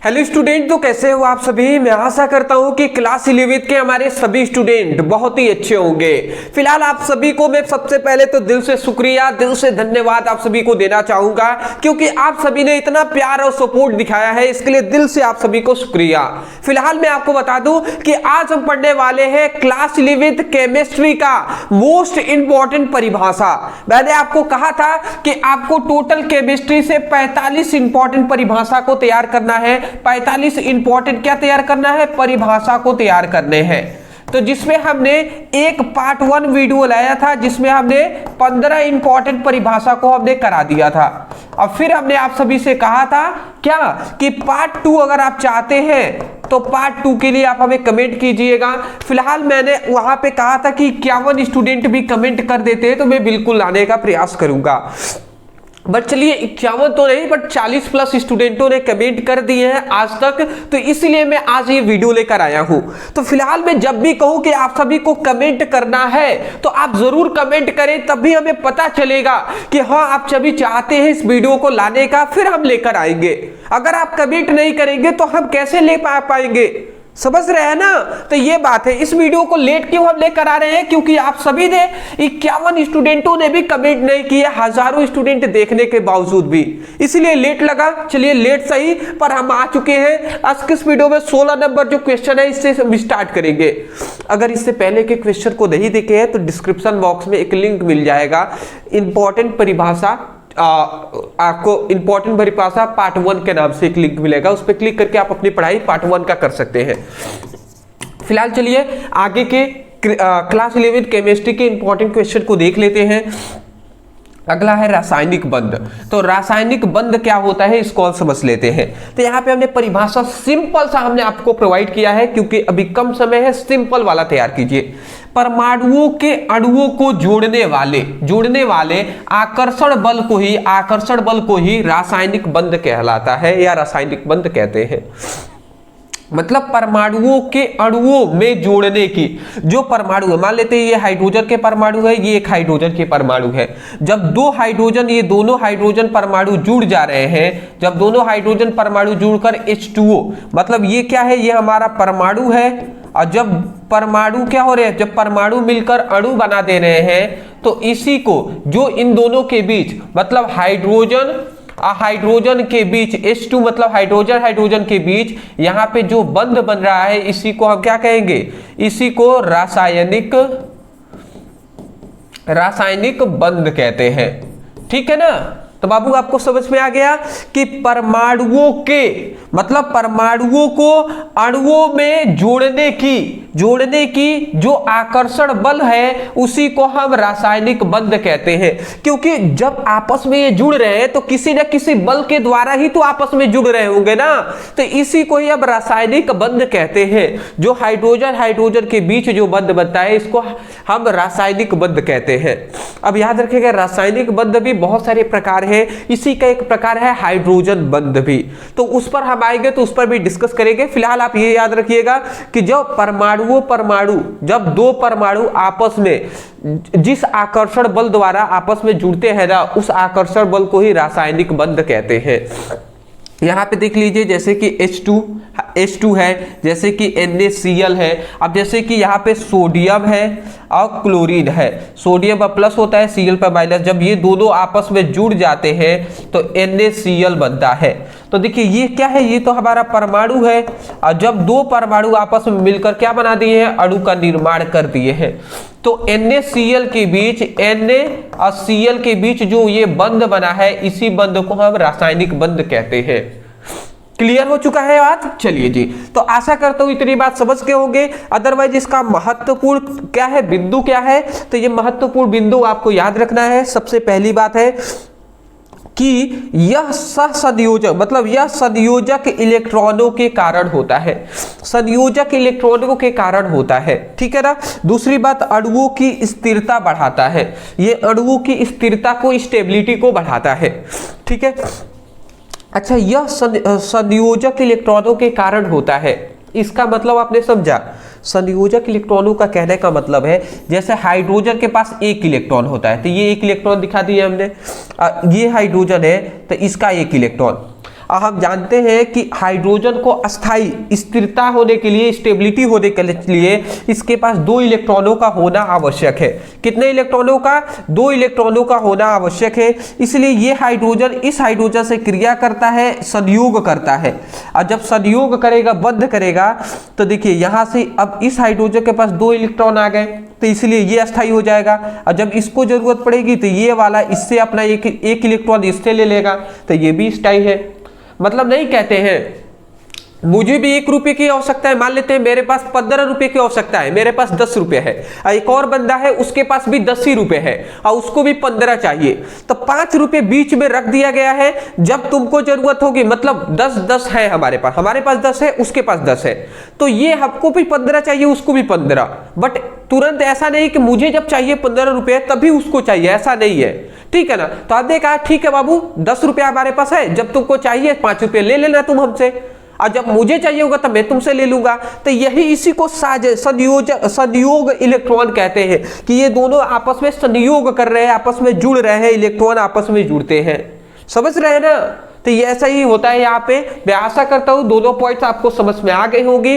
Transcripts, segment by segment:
Hello student, तो कैसे हो आप सभी। मैं आशा करता हूं कि क्लास 11th के हमारे सभी स्टूडेंट बहुत ही अच्छे होंगे। फिलहाल आप सभी को मैं सबसे पहले तो दिल से शुक्रिया, दिल से धन्यवाद आप सभी को देना चाहूंगा, क्योंकि आप सभी ने इतना प्यार और सपोर्ट दिखाया है, इसके लिए दिल से आप सभी को शुक्रिया। फिलहाल मैं आपको बता दूं कि आज हम पढ़ने वाले हैं क्लास 11th केमिस्ट्री का मोस्ट इंपॉर्टेंट परिभाषा। मैंने आपको कहा था कि आपको टोटल केमिस्ट्री से 45 इंपॉर्टेंट परिभाषा को तैयार करना है। 45 इंपॉर्टेंट क्या तैयार करना है, परिभाषा को तैयार करने हैं। तो जिसमें हमने एक पार्ट 1 वीडियो लाया था, जिसमें हमने 15 इंपॉर्टेंट परिभाषा को हमने करा दिया था। अब फिर हमने आप सभी से कहा था क्या कि पार्ट 2 अगर आप चाहते हैं तो पार्ट 2 के लिए आप हमें कमेंट कीजिएगा। फिलहाल मैंने वहां पे कहा था कि 51 स्टूडेंट भी कमेंट कर देते हैं तो मैं बिल्कुल लाने का प्रयास करूंगा। बट चलिए 51 तो नहीं, बट 40 प्लस स्टूडेंटों ने कमेंट कर दिए हैं आज तक, तो इसलिए मैं आज ये वीडियो लेकर आया हूं। तो फिलहाल मैं जब भी कहूं कि आप सभी को कमेंट करना है तो आप जरूर कमेंट करें, तभी हमें पता चलेगा कि हाँ आप सभी चाहते हैं इस वीडियो को लाने का, फिर हम लेकर आएंगे। अगर आप कमेंट नहीं करेंगे तो हम कैसे ले पाएंगे, समझ रहे हैं ना। तो ये बात है। इस वीडियो को लेट क्यों हम लेकर आ रहे हैं, क्योंकि आप सभी ने 51 स्टूडेंटों ने भी कमेंट नहीं किए, हजारों स्टूडेंट देखने के बावजूद भी, इसलिए लेट लगा। चलिए लेट सही, पर हम आ चुके हैं। आज किस वीडियो में 16 नंबर जो क्वेश्चन है इससे हम स्टार्ट करेंगे। अगर इससे पहले के क्वेश्चन को नहीं देखे हैं तो डिस्क्रिप्शन बॉक्स में एक लिंक मिल जाएगा, इंपॉर्टेंट परिभाषा, आपको इंपॉर्टेंट परिभाषा पार्ट 1 के नाम से एक लिंक मिलेगा, उस पर क्लिक करके आप अपनी पढ़ाई पार्ट 1 का कर सकते हैं। फिलहाल चलिए आगे के क्लास 11 केमिस्ट्री के इंपॉर्टेंट क्वेश्चन को देख लेते हैं। अगला है रासायनिक बंध। तो रासायनिक बंध क्या होता है इसको और समझ लेते हैं। तो यहाँ पे हमने परिभाषा सिंपल सा हमने आपको प्रोवाइड किया है, क्योंकि अभी कम समय है, सिंपल वाला तैयार कीजिए। परमाणुओं के अणुओं को जोड़ने वाले आकर्षण बल को ही रासायनिक बंध कहलाता है या रासायनिक बंध कहते हैं। मतलब परमाणुओं के अणुओं में जोड़ने की जो परमाणु है, मान लेते हैं ये हाइड्रोजन के परमाणु है, ये एक हाइड्रोजन के परमाणु है। जब दो हाइड्रोजन, ये दोनों हाइड्रोजन परमाणु जुड़ जा रहे हैं, जब दोनों हाइड्रोजन परमाणु जुड़कर H2O, मतलब ये क्या है, ये हमारा परमाणु है। और जब परमाणु क्या हो रहे हैं, जब परमाणु मिलकर अणु बना दे रहे हैं, तो इसी को जो इन दोनों के बीच, मतलब हाइड्रोजन के बीच H2 मतलब हाइड्रोजन के बीच यहां पे जो बंध बन रहा है, इसी को हम क्या कहेंगे, इसी को रासायनिक बंध कहते हैं। ठीक है ना। तो बाबू आपको समझ में आ गया कि परमाणुओं के मतलब परमाणुओं को अणुओं में जोड़ने की जो आकर्षण बल है उसी को हम रासायनिक बंध कहते हैं। क्योंकि जब आपस में ये जुड़ रहे हैं तो किसी न किसी बल के द्वारा ही तो आपस में जुड़ रहे होंगे ना, तो इसी को ही अब रासायनिक बंध कहते हैं। जो हाइड्रोजन के बीच जो बंध बनता है इसको हम रासायनिक बंध कहते हैं। अब याद रखिएगा रासायनिक बंध भी बहुत सारे प्रकार है, इसी का एक प्रकार है हाइड्रोजन बंध भी, तो उस पर हम आएंगे तो उस पर भी डिस्कस करेंगे। फिलहाल आप ये याद रखिएगा कि जब जब दो परमाणु आपस में जिस आकर्षण बल द्वारा आपस में जुड़ते हैं ना, उस आकर्षण बल को ही रासायनिक बंध कहते हैं। यहाँ पे देख लीजिए जैसे कि H2 है, जैसे कि NaCl है। अब जैसे कि यहाँ पे सोडियम है और क्लोरीन है, सोडियम पर प्लस होता है, Cl पर माइनस, जब ये दोनों आपस में जुड़ जाते हैं तो NaCl बनता है। तो देखिए ये क्या है, ये तो हमारा परमाणु है, और जब दो परमाणु आपस में मिलकर क्या बना दिए हैं, अणु का निर्माण कर दिए हैं। तो NaCl के बीच, Na और Cl के बीच जो ये बंध बना है, इसी बंध को हम रासायनिक बंध कहते हैं। क्लियर हो चुका है बात। चलिए जी, तो आशा करता हूं इतनी बात समझ के होंगे। अदरवाइज इसका महत्वपूर्ण क्या है, बिंदु क्या है, तो ये महत्वपूर्ण बिंदु आपको याद रखना है। सबसे पहली बात है कि यह सहसंयोजक मतलब यह संयोजक इलेक्ट्रॉनों के कारण होता है, संयोजक इलेक्ट्रॉनों के कारण होता है। ठीक है ना। दूसरी बात, अणुओं की स्थिरता बढ़ाता है, ये अणुओं की स्थिरता को, स्टेबिलिटी को बढ़ाता है। ठीक है। अच्छा, यह संयोजक इलेक्ट्रॉनों के कारण होता है, इसका मतलब आपने समझा। संयोजक इलेक्ट्रॉनों का कहने का मतलब है जैसे हाइड्रोजन के पास एक इलेक्ट्रॉन होता है, तो ये एक इलेक्ट्रॉन दिखा दिया हमने, ये हाइड्रोजन है तो इसका एक इलेक्ट्रॉन। हम जानते हैं कि हाइड्रोजन को अस्थाई स्थिरता होने के लिए, स्टेबिलिटी होने के लिए इसके पास 2 इलेक्ट्रॉनों का होना आवश्यक है। कितने इलेक्ट्रॉनों का? 2 इलेक्ट्रॉनों का होना आवश्यक है। इसलिए ये हाइड्रोजन इस हाइड्रोजन से क्रिया करता है, संयोग करता है, और जब संयोग करेगा, बंध करेगा, तो देखिए यहां से अब इस हाइड्रोजन के पास 2 इलेक्ट्रॉन आ गए, तो इसलिए ये अस्थाई हो जाएगा। और जब इसको जरूरत पड़ेगी तो ये वाला इससे अपना एक इलेक्ट्रॉन इससे ले लेगा, तो ये भी अस्थाई है। मतलब नहीं कहते हैं मुझे भी 1 रुपये की आवश्यकता है, मान लेते हैं मेरे पास 15 रुपए की आवश्यकता है, मेरे पास 10 रुपए है, एक और बंदा है उसके पास भी 10 ही रुपए है और उसको भी 15 चाहिए, तो 5 रुपए बीच में रख दिया गया है। जब तुमको जरूरत होगी, मतलब 10 है हमारे पास 10 है, उसके पास 10 है, तो ये हमको भी 15 चाहिए, उसको भी 15, बट तुरंत ऐसा नहीं कि मुझे जब चाहिए 15 रुपए तभी उसको चाहिए, ऐसा नहीं है, ठीक है ना। तो आपने कहा ठीक है बाबू 10 रुपया हमारे पास है, जब तुमको चाहिए 5 रुपये ले लेना तुम हमसे, और जब मुझे चाहिए होगा तब मैं तुमसे ले लूंगा। तो यही इसी को संयोग इलेक्ट्रॉन कहते हैं कि ये दोनों आपस में संयोग कर रहे हैं, आपस में जुड़ रहे हैं, इलेक्ट्रॉन आपस में जुड़ते हैं, समझ रहे हैं ना। तो ये ऐसा ही होता है यहाँ पे। मैं आशा करता हूँ दोनों पॉइंट्स आपको समझ में आ गए होंगे।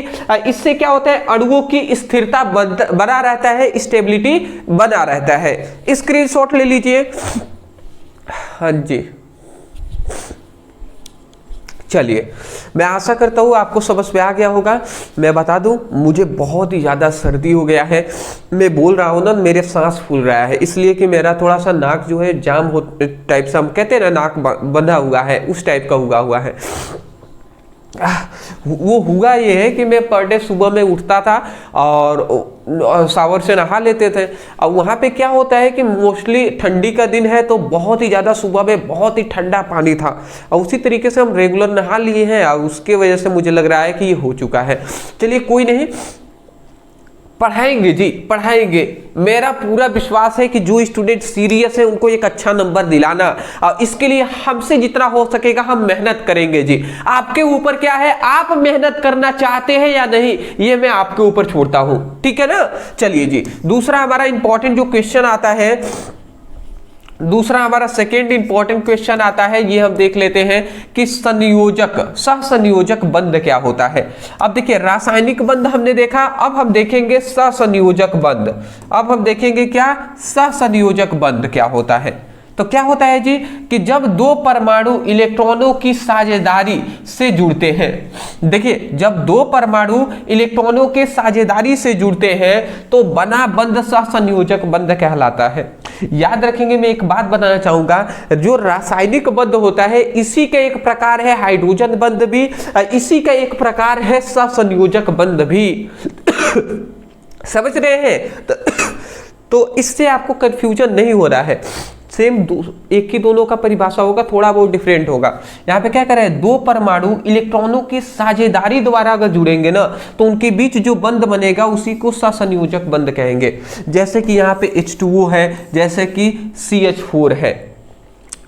इससे क्या होता है, अणुओं की स्थिरता बना रहता है, स्टेबिलिटी बना रहता है। स्क्रीनशॉट ले लीजिए। हाँ जी, चलिए, मैं आशा करता हूँ आपको समझ में आ गया होगा। मैं बता दूं, मुझे बहुत ही ज़्यादा सर्दी हो गया है, मैं बोल रहा हूँ ना, मेरे सांस फूल रहा है, इसलिए कि मेरा थोड़ा सा नाक जो है जाम हो टाइप से, हम कहते हैं ना नाक बंधा हुआ है, उस टाइप का हुआ है। वो हुआ ये है कि मैं पर डे सुबह में उठता था और शावर से नहा लेते थे, और वहाँ पे क्या होता है कि मोस्टली ठंडी का दिन है तो बहुत ही ज़्यादा सुबह में बहुत ही ठंडा पानी था, और उसी तरीके से हम रेगुलर नहा लिए हैं और उसके वजह से मुझे लग रहा है कि ये हो चुका है। चलिए कोई नहीं, पढ़ाएंगे जी, पढ़ाएंगे। मेरा पूरा विश्वास है कि जो स्टूडेंट सीरियस है उनको एक अच्छा नंबर दिलाना, और इसके लिए हमसे जितना हो सकेगा हम मेहनत करेंगे जी। आपके ऊपर क्या है, आप मेहनत करना चाहते हैं या नहीं, ये मैं आपके ऊपर छोड़ता हूं, ठीक है ना। चलिए जी, दूसरा हमारा इंपॉर्टेंट जो क्वेश्चन आता है, दूसरा हमारा सेकेंड इंपॉर्टेंट क्वेश्चन आता है, ये हम देख लेते हैं कि संयोजक, सहसंयोजक बंध क्या होता है। अब देखिए, रासायनिक बंध हमने देखा, अब हम देखेंगे सहसंयोजक बंध। अब हम देखेंगे क्या, सहसंयोजक बंध क्या होता है। तो क्या होता है जी कि जब 2 परमाणु इलेक्ट्रॉनों की साझेदारी से जुड़ते हैं, देखिए जब 2 परमाणु इलेक्ट्रॉनों के साझेदारी से जुड़ते हैं तो बना बंध सहसंयोजक बंध कहलाता है। याद रखेंगे, मैं एक बात बताना चाहूंगा, जो रासायनिक बंध होता है इसी का एक प्रकार है हाइड्रोजन बंध भी, इसी का एक प्रकार है सहसंयोजक बंध भी। समझ रहे हैं? तो इससे आपको कंफ्यूजन नहीं हो रहा है, सेम एक ही दोनों का परिभाषा होगा, थोड़ा बहुत डिफरेंट होगा। यहाँ पे क्या कर रहे हैं, 2 परमाणु इलेक्ट्रॉनों की साझेदारी द्वारा अगर जुड़ेंगे ना तो उनके बीच जो बंध बनेगा उसी को सहसंयोजक बंध कहेंगे। जैसे कि यहाँ पे H2O है, जैसे कि CH4 है।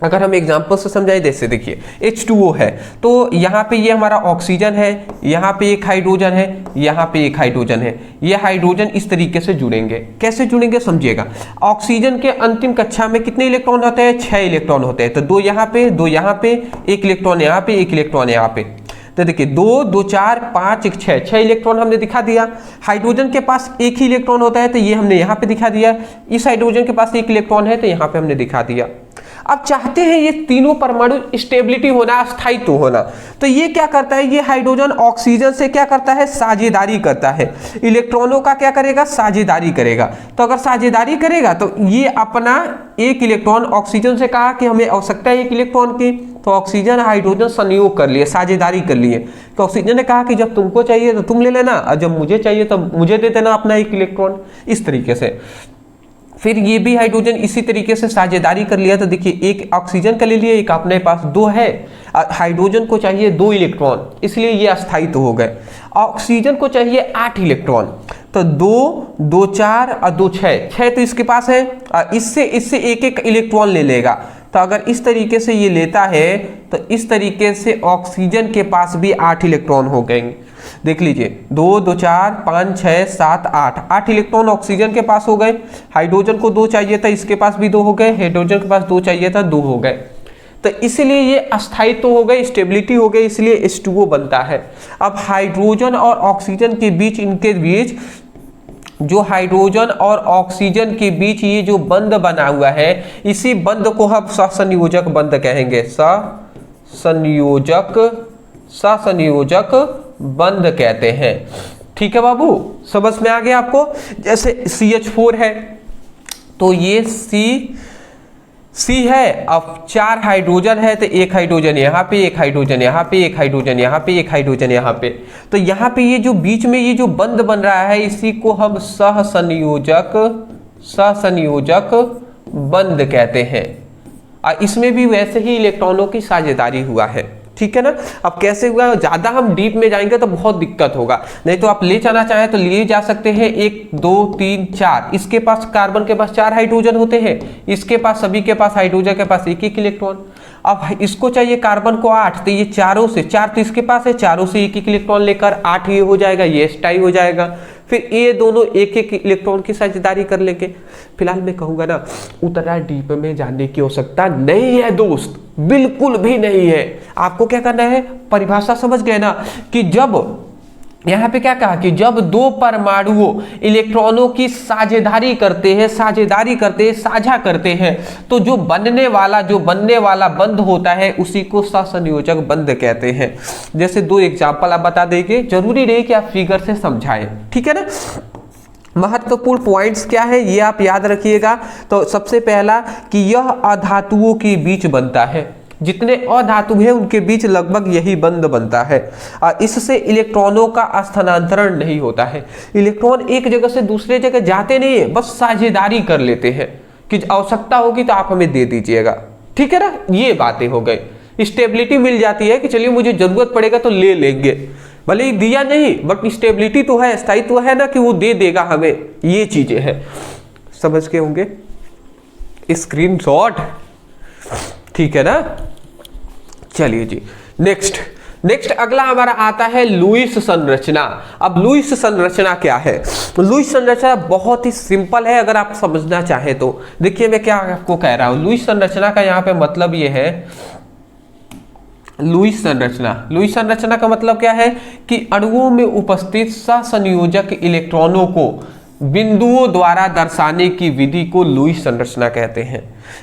अगर हम एग्जाम्पल से समझाएं, जैसे देखिए H2O है तो यहाँ पे ये हमारा ऑक्सीजन है, यहाँ पे एक हाइड्रोजन है, यहाँ पे एक हाइड्रोजन है। ये हाइड्रोजन इस तरीके से जुड़ेंगे। कैसे जुड़ेंगे समझिएगा। ऑक्सीजन के अंतिम कक्षा में कितने इलेक्ट्रॉन होते हैं, 6 इलेक्ट्रॉन होते हैं। तो 2 यहाँ पे, 2 यहाँ पे, 1 इलेक्ट्रॉन यहाँ पे, 1 इलेक्ट्रॉन यहाँ पे। तो देखिए 2, 2, 4, 5, 1, 6 इलेक्ट्रॉन हमने दिखा दिया। हाइड्रोजन के पास 1 ही इलेक्ट्रॉन होता है तो ये हमने यहाँ पे दिखा दिया। इस हाइड्रोजन के पास 1 इलेक्ट्रॉन है तो यहाँ पे हमने दिखा दिया। अब चाहते हैं ये तीनों परमाणु स्टेबिलिटी होना, स्थायित्व होना, तो ये क्या करता है, ये हाइड्रोजन ऑक्सीजन से क्या करता है, साझेदारी करता है। इलेक्ट्रॉनों का क्या करेगा, साझेदारी करेगा। तो अगर साझेदारी करेगा तो ये अपना 1 इलेक्ट्रॉन, ऑक्सीजन से कहा कि हमें आवश्यकता है 1 इलेक्ट्रॉन की, तो ऑक्सीजन हाइड्रोजन संयोग कर लिए, साझेदारी कर लिए। तो ऑक्सीजन ने कहा कि जब तुमको चाहिए तो तुम ले लेना, और जब मुझे चाहिए तो मुझे दे देना अपना 1 इलेक्ट्रॉन, इस तरीके से। फिर ये भी हाइड्रोजन इसी तरीके से साझेदारी कर लिया। तो देखिए, एक ऑक्सीजन का ले लिया, एक अपने पास 2 है, हाइड्रोजन को चाहिए 2 इलेक्ट्रॉन, इसलिए ये अस्थायित्व हो गए। ऑक्सीजन को चाहिए 8 इलेक्ट्रॉन, तो 2, 2, 4 और 2, 6 तो इसके पास है, इससे 1-1 इलेक्ट्रॉन ले लेगा। तो अगर इस तरीके से ये लेता है तो इस तरीके से ऑक्सीजन के पास भी 8 इलेक्ट्रॉन हो गए। देख लीजिए, 2, 2, 4, 5, 6, 7, 8 इलेक्ट्रॉन ऑक्सीजन के पास हो गए। हाइड्रोजन को 2 चाहिए था, इसके पास भी 2 हो गए। हाइड्रोजन के पास 2 चाहिए था, 2 हो गए। तो तो इसलिए ये अस्थायित्व हो गई, स्टेबिलिटी हो गई, इसलिए H2O बनता है। अब हाइड्रोजन और ऑक्सीजन के बीच, इनके बीच जो हाइड्रोजन और ऑक्सीजन के बीच ये जो बंध बना हुआ है, इसी बंध को हम सहसंयोजक बंध कहेंगे। सहसंयोजक बंध कहते हैं। ठीक है बाबू, समझ में आ गया आपको। जैसे CH4 है तो ये C है, अब 4 हाइड्रोजन है तो एक हाइड्रोजन यहाँ पे, एक हाइड्रोजन यहाँ पे, एक हाइड्रोजन यहाँ पे, एक हाइड्रोजन यहाँ पे। तो यहाँ पे ये जो बीच में ये जो बंध बन रहा है, इसी को हम सहसंयोजक बंध कहते हैं। इसमें भी वैसे ही इलेक्ट्रॉनों की साझेदारी हुआ है। ठीक है ना। अब कैसे हुआ, ज्यादा हम डीप में जाएंगे तो बहुत दिक्कत होगा, नहीं तो आप ले जाना चाहें तो लिए जा सकते हैं। 1 2 3 4, इसके पास कार्बन के पास 4 हाइड्रोजन होते हैं, इसके पास सभी के पास हाइड्रोजन के पास एक एक इलेक्ट्रॉन। अब इसको चाहिए कार्बन को 8, तो ये चारों से 4 तो इसके पास है, चारों से एक एक इलेक्ट्रॉन लेकर 8 ये हो जाएगा, ये टाई हो जाएगा। फिर ये दोनों एक एक इलेक्ट्रॉन की साझेदारी कर लेंगे। फिलहाल मैं कहूंगा ना, उतना डीप में जाने की आवश्यकता नहीं है दोस्त, बिल्कुल भी नहीं है। आपको क्या करना है, परिभाषा समझ गए ना, कि जब यहाँ पे क्या कहा कि जब 2 परमाणुओं इलेक्ट्रॉनों की साझेदारी करते हैं, साझा करते हैं, तो जो बनने वाला बंध होता है उसी को सहसंयोजक बंध कहते हैं। जैसे 2 एग्जाम्पल आप बता देंगे, जरूरी नहीं कि आप फिगर से समझाएं। ठीक है ना। महत्वपूर्ण पॉइंट्स क्या है ये आप याद रखिएगा। तो सबसे पहला कि यह अधातुओं के बीच बनता है, जितने अधातु हैं उनके बीच लगभग यही बंध बनता है। इससे इलेक्ट्रॉनों का स्थानांतरण नहीं होता है। इलेक्ट्रॉन एक जगह से दूसरे जगह जाते नहीं है, बस साझेदारी कर लेते हैं कि आवश्यकता होगी तो आप हमें दे दीजिएगा। ठीक है ना, ये बातें हो गई। स्टेबिलिटी मिल जाती है कि चलिए मुझे जरूरत पड़ेगा तो ले लेंगे, भले ही दिया नहीं बट स्टेबिलिटी तो है, स्थायित्व है ना कि वो दे देगा हमें, ये चीजें हैं। समझ के होंगे, स्क्रीनशॉट। ठीक है ना। चलिए जी, नेक्स्ट अगला हमारा आता है लुईस संरचना। अब लुईस संरचना क्या है? लुईस संरचना बहुत ही सिंपल है, अगर आप समझना चाहे तो। देखिए मैं क्या आपको कह रहा हूं, लुईस संरचना का यहाँ पे मतलब ये है, लुईस संरचना का मतलब क्या है कि अणुओं में उपस्थित सहसंयोजक इलेक्ट्रॉनों को बिंदुओं द्वारा दर्शाने की विधि को लुईस संरचना कहते हैं।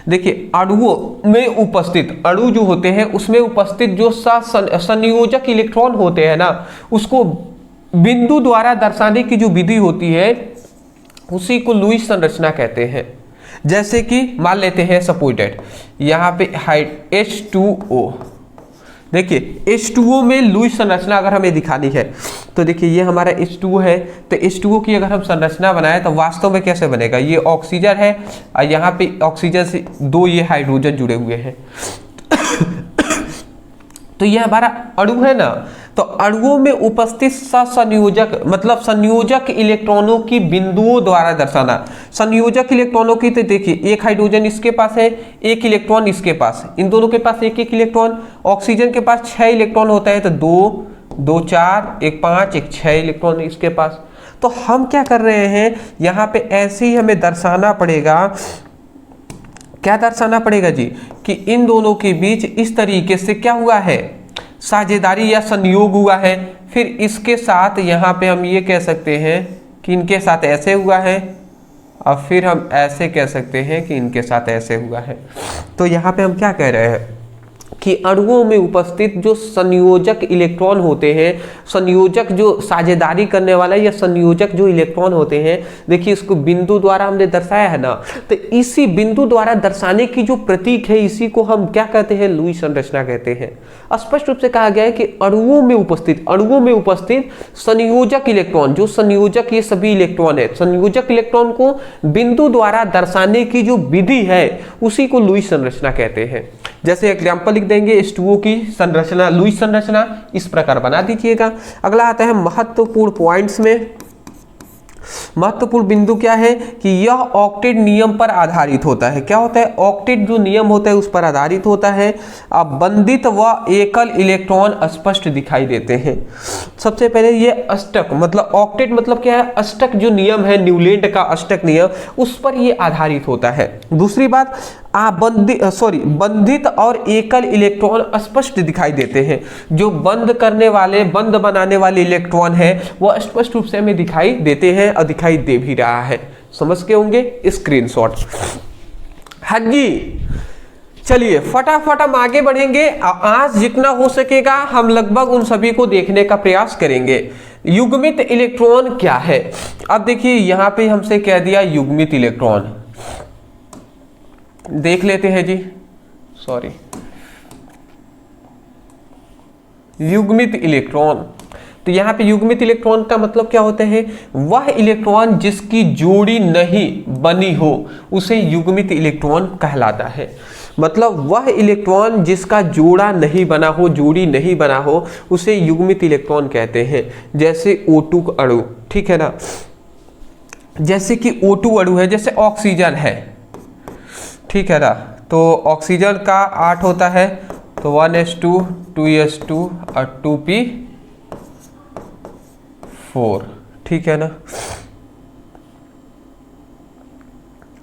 देखिए अणुओं में उपस्थित, अणु जो होते हैं उसमें उपस्थित जो संयोजक इलेक्ट्रॉन होते हैं ना, उसको बिंदु द्वारा दर्शाने की जो विधि होती है उसी को लुईस संरचना कहते हैं। जैसे कि मान लेते हैं सपोर्टेड यहाँ पे H2O। देखिए H2O में लुईस संरचना अगर हमें दिखानी है तो देखिए ये हमारा H2O है, तो H2O की अगर हम संरचना बनाए तो वास्तव में कैसे बनेगा, ये ऑक्सीजन है और यहाँ पे ऑक्सीजन से 2 ये हाइड्रोजन जुड़े हुए हैं तो ये हमारा अणु है ना। तो अणुओं में उपस्थित सहसंयोजक मतलब संयोजक इलेक्ट्रॉनों की बिंदुओं द्वारा दर्शाना। संयोजक इलेक्ट्रॉनों की तो देखिए एक हाइड्रोजन इसके पास है, एक इलेक्ट्रॉन इसके पास, इन दोनों के पास एक एक इलेक्ट्रॉन। ऑक्सीजन के पास 6 इलेक्ट्रॉन होता है, तो 2 2 4 1 5 1 6 इलेक्ट्रॉन इसके पास। तो हम क्या कर रहे हैं यहाँ पे, ऐसे ही हमें दर्शाना पड़ेगा, क्या दर्शाना पड़ेगा जी, कि इन दोनों के बीच इस तरीके से क्या हुआ है, साझेदारी या संयोग हुआ है। फिर इसके साथ यहाँ पे हम ये कह सकते हैं कि इनके साथ ऐसे हुआ है, और फिर हम ऐसे कह सकते हैं कि इनके साथ ऐसे हुआ है। तो यहाँ पे हम क्या कह रहे हैं कि अणुओं में उपस्थित जो संयोजक इलेक्ट्रॉन होते हैं, संयोजक जो साझेदारी करने वाला या संयोजक जो इलेक्ट्रॉन होते हैं, देखिए इसको बिंदु द्वारा हमने दर्शाया है ना, तो इसी बिंदु द्वारा दर्शाने की जो प्रतीक है इसी को हम क्या कहते हैं, लुईस संरचना कहते हैं। स्पष्ट रूप से कहा गया है कि अणुओं में उपस्थित संयोजक इलेक्ट्रॉन, जो संयोजक ये सभी इलेक्ट्रॉन है, संयोजक इलेक्ट्रॉन को बिंदु द्वारा दर्शाने की जो विधि है उसी को लुईस संरचना कहते हैं। जैसे एग्जाम्पल लिख देंगे, H2O की संरचना, लुईस संरचना इस प्रकार बना दीजिएगा। अगला आता है महत्वपूर्ण पॉइंट्स में। महत्वपूर्ण बिंदु क्या है कि यह ऑक्टेट नियम पर आधारित होता है। क्या होता है? ऑक्टेट जो नियम होता है उस पर आधारित होता है। अब बंधित व एकल इलेक्ट्रॉन स्पष्ट दिखाई देते हैं। सबसे पहले ये अष्टक मतलब ऑक्टेट मतलब क्या है? अष्टक जो नियम है न्यूलैंड का अष्टक नियम, उस पर ये आधारित होता है। दूसरी बात, बंधित और एकल इलेक्ट्रॉन स्पष्ट दिखाई देते हैं। जो बंद बनाने वाले इलेक्ट्रॉन है वो स्पष्ट रूप से हमें दिखाई देते हैं और दिखाई दे भी रहा है। समझ के होंगे स्क्रीनशॉट। हाँ जी, चलिए फटाफट हम आगे बढ़ेंगे। आज जितना हो सकेगा हम लगभग उन सभी को देखने का प्रयास करेंगे। युग्मित इलेक्ट्रॉन क्या है? अब देखिए यहां पे हमसे कह दिया युग्मित इलेक्ट्रॉन, देख लेते हैं जी। सॉरी, युग्मित इलेक्ट्रॉन, तो यहाँ पे युग्मित इलेक्ट्रॉन का मतलब क्या होता है? वह इलेक्ट्रॉन जिसकी जोड़ी नहीं बनी हो उसे युग्मित इलेक्ट्रॉन कहलाता है। मतलब वह इलेक्ट्रॉन जिसका जोड़ा नहीं बना हो, जोड़ी नहीं बना हो, उसे युग्मित इलेक्ट्रॉन कहते हैं। जैसे O2 अणु, ठीक है ना, जैसे कि O2 अणु है, जैसे ऑक्सीजन है, ठीक है ना, तो ऑक्सीजन का 8 होता है, तो 1s2 2s2 और 2p4, ठीक है ना।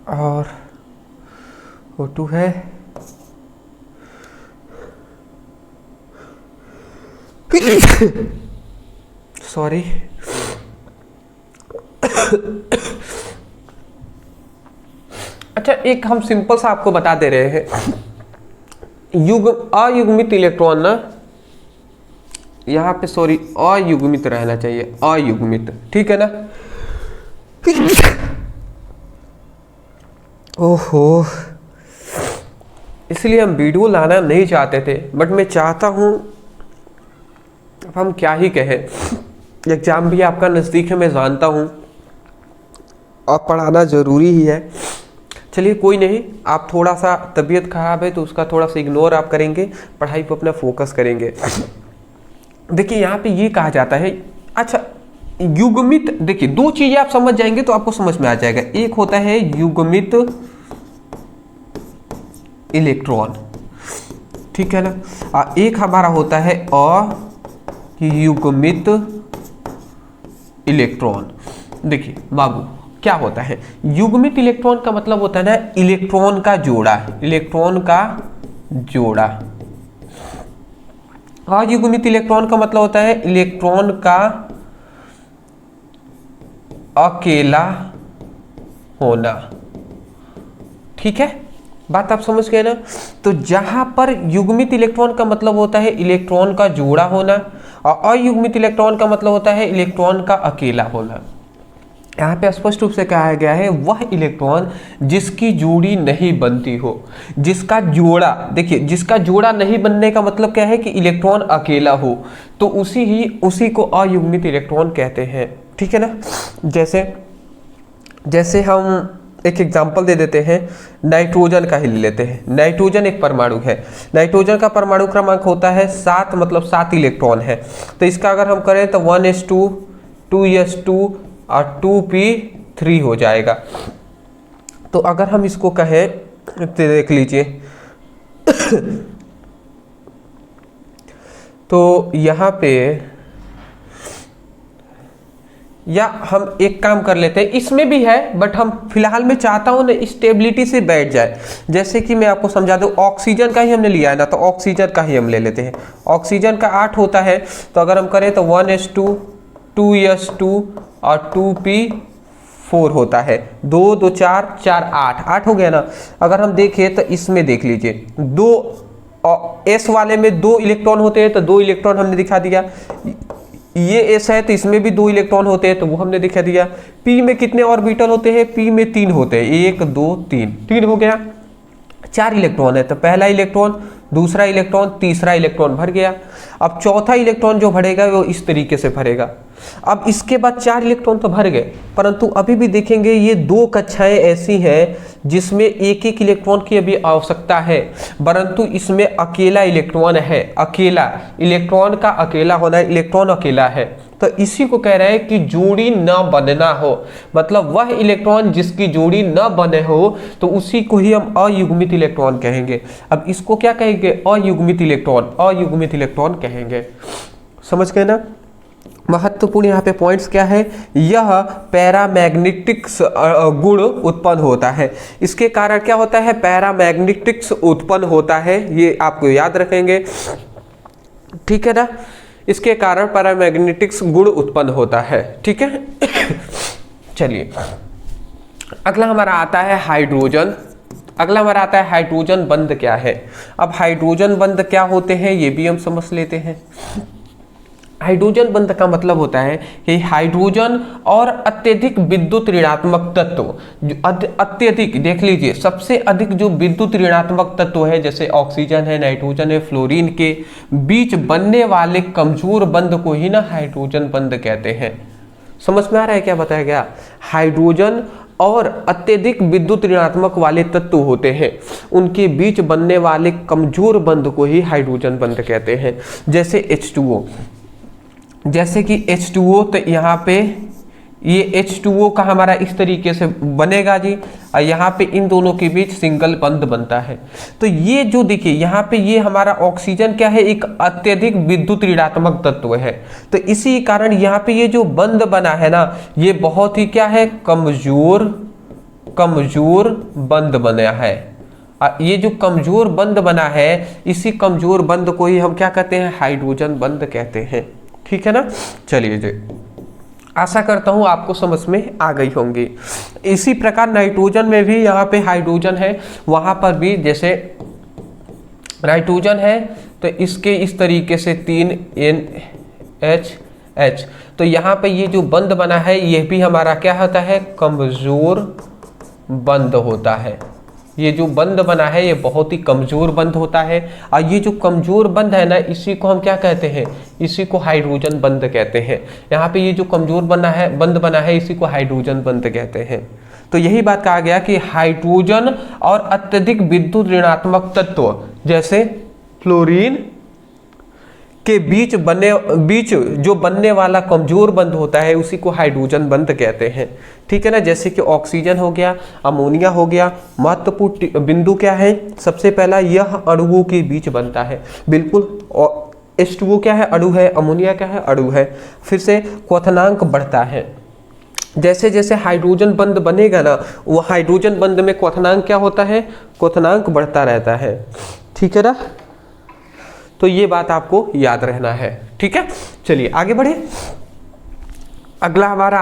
और O2 है सॉरी अच्छा, एक हम सिंपल सा आपको बता दे रहे हैं। अयुग्मित इलेक्ट्रॉन ना, यहां पे सॉरी अयुग्मित रहना चाहिए, अयुग्मित, ठीक है ना। ओहो, इसलिए हम वीडियो लाना नहीं चाहते थे, बट मैं चाहता हूं, अब हम क्या ही कहें, एग्जाम भी आपका नजदीक है, मैं जानता हूं, और पढ़ाना जरूरी ही है। चलिए कोई नहीं, आप थोड़ा सा तबीयत खराब है तो उसका थोड़ा सा इग्नोर आप करेंगे, पढ़ाई पर अपना फोकस करेंगे। देखिए यहाँ पे ये कहा जाता है, अच्छा युग्मित, देखिए दो चीजें आप समझ जाएंगे तो आपको समझ में आ जाएगा। एक होता है युग्मित इलेक्ट्रॉन, ठीक है ना, और एक हमारा होता है अयुग्मित इलेक्ट्रॉन। देखिए बाबू क्या होता है, युग्मित इलेक्ट्रॉन का मतलब होता है ना इलेक्ट्रॉन का जोड़ा, इलेक्ट्रॉन का जोड़ा। अयुग्मित इलेक्ट्रॉन का मतलब होता है इलेक्ट्रॉन का अकेला होना, ठीक है, बात आप समझ गए ना। तो जहां पर युग्मित इलेक्ट्रॉन का मतलब होता है इलेक्ट्रॉन का जोड़ा होना, और अयुग्मित इलेक्ट्रॉन का मतलब होता है इलेक्ट्रॉन का अकेला होना। यहाँ पे स्पष्ट रूप से कहा गया है वह इलेक्ट्रॉन जिसकी जोड़ी नहीं बनती हो, जिसका जोड़ा, देखिए जिसका जोड़ा नहीं बनने का मतलब क्या है कि इलेक्ट्रॉन अकेला हो, तो उसी को अयुग्मित इलेक्ट्रॉन कहते हैं, ठीक है ना। जैसे हम एक एग्जांपल दे देते हैं, नाइट्रोजन का ही ले लेते हैं। नाइट्रोजन एक परमाणु है, नाइट्रोजन का परमाणु क्रमांक होता है 7, मतलब 7 इलेक्ट्रॉन है। तो इसका अगर हम करें तो 1s2 2s2 और 2p3 हो जाएगा। तो अगर हम इसको कहें तो देख लीजिए तो यहाँ पे, या हम एक काम कर लेते हैं, इसमें भी है बट हम फिलहाल मैं चाहता हूं ना स्टेबिलिटी से बैठ जाए। जैसे कि मैं आपको समझा दूं, ऑक्सीजन का ही हमने लिया है ना, तो ऑक्सीजन का ही हम ले लेते हैं। ऑक्सीजन का 8 होता है, तो अगर हम करें तो 1s2 2s2 और 2p4 होता है। 2 2 4 4 8 हो गया ना। अगर हम देखें तो इसमें देख लीजिए, दो एस वाले में 2 इलेक्ट्रॉन होते हैं, तो 2 इलेक्ट्रॉन हमने दिखा दिया। ये एस है तो इसमें भी 2 इलेक्ट्रॉन होते हैं, तो वो हमने दिखा दिया। पी में कितने ऑर्बिटल होते हैं? पी में 3 होते हैं, 1 2 3 हो गया। 4 इलेक्ट्रॉन है, तो पहला इलेक्ट्रॉन, दूसरा इलेक्ट्रॉन, तीसरा इलेक्ट्रॉन भर गया। अब चौथा इलेक्ट्रॉन जो भरेगा वो इस तरीके से भरेगा। अब इसके बाद 4 इलेक्ट्रॉन तो भर गए, परंतु अभी भी देखेंगे ये 2 कक्षाएं ऐसी हैं जिसमें एक एक इलेक्ट्रॉन की अभी आवश्यकता है, परंतु इसमें अकेला इलेक्ट्रॉन है। अकेला इलेक्ट्रॉन का अकेला होना, इलेक्ट्रॉन अकेला है, तो इसी को कह रहे हैं कि जोड़ी न बनना हो, मतलब वह इलेक्ट्रॉन जिसकी जोड़ी न बने हो तो उसी को ही हम अयुग्मित इलेक्ट्रॉन कहेंगे। अब इसको क्या कहेंगे? अयुग्मित इलेक्ट्रॉन, अयुग्मित इलेक्ट्रॉन कहेंगे। समझ गए ना? महत्वपूर्ण यहाँ पे पॉइंट्स क्या है? यह पैरामैग्नेटिक्स गुण उत्पन्न होता है। इसके कारण क्या होता है? पैरामैग्नेटिक्स उत्पन्न होता है, ये आपको याद रखेंगे, ठीक है ना? इसके कारण पैरामैग्नेटिक्स गुण उत्पन्न होता है, ठीक है। चलिए अगला हमारा आता है हाइड्रोजन। अगला हमारा आता है हाइड्रोजन बंध क्या है। अब हाइड्रोजन बंध क्या होते हैं ये भी हम समझ लेते हैं। हाइड्रोजन बंध का मतलब होता है कि हाइड्रोजन और अत्यधिक विद्युत ऋणात्मक तत्व, अत्यधिक देख लीजिए, सबसे अधिक जो विद्युत ऋणात्मक तत्व है जैसे ऑक्सीजन है, नाइट्रोजन है, फ्लोरीन के बीच बनने वाले कमजोर बंध को ही ना हाइड्रोजन बंध कहते हैं। समझ में आ रहा है क्या बताया गया? हाइड्रोजन और अत्यधिक विद्युत ऋणात्मक वाले तत्व होते हैं, उनके बीच बनने वाले कमजोर बंध को ही हाइड्रोजन बंध कहते हैं। जैसे H2O, जैसे कि H2O, तो यहाँ पे ये H2O का हमारा इस तरीके से बनेगा जी, और यहाँ पे इन दोनों के बीच सिंगल बंध बनता है। तो ये जो देखिए यहाँ पे ये हमारा ऑक्सीजन क्या है? एक अत्यधिक विद्युत ऋणात्मक तत्व है, तो इसी कारण यहाँ पे ये जो बंध बना है ना, ये बहुत ही क्या है? कमजोर बंध बना है। ये जो कमजोर बंध बना है, इसी कमजोर बंध को ही हम क्या कहते हैं? हाइड्रोजन बंध कहते हैं, ठीक है ना। चलिए जी, आशा करता हूं आपको समझ में आ गई होंगी। इसी प्रकार नाइट्रोजन में भी यहाँ पे हाइड्रोजन है, वहां पर भी जैसे नाइट्रोजन है तो इसके इस तरीके से 3 NH, तो यहाँ पे ये जो बंध बना है ये भी हमारा क्या होता है? कमजोर बंध होता है। ये जो बंध बना है ये बहुत ही कमजोर बंध होता है, और ये जो कमजोर बंध है ना, इसी को हम क्या कहते हैं? इसी को हाइड्रोजन बंध कहते हैं। यहाँ पे ये जो कमजोर बंध बना है इसी को हाइड्रोजन बंध कहते हैं। तो यही बात कहा गया कि हाइड्रोजन और अत्यधिक विद्युत ऋणात्मक तत्व जैसे फ्लोरीन के बीच जो बनने वाला कमजोर बंध होता है उसी को हाइड्रोजन बंध कहते हैं, ठीक है ना। जैसे कि ऑक्सीजन हो गया, अमोनिया हो गया। महत्वपूर्ण बिंदु क्या है? सबसे पहला, यह अणुओं के बीच बनता है, बिल्कुल। H2O क्या है? अणु है। अमोनिया क्या है? अणु है। फिर से क्वथनांक बढ़ता है, जैसे जैसे हाइड्रोजन बंध बनेगा ना, वो हाइड्रोजन बंध में क्वथनांक क्या होता है? क्वथनांक बढ़ता रहता है, ठीक है ना। तो ये बात आपको याद रहना है, ठीक है। चलिए आगे बढ़े। अगला हमारा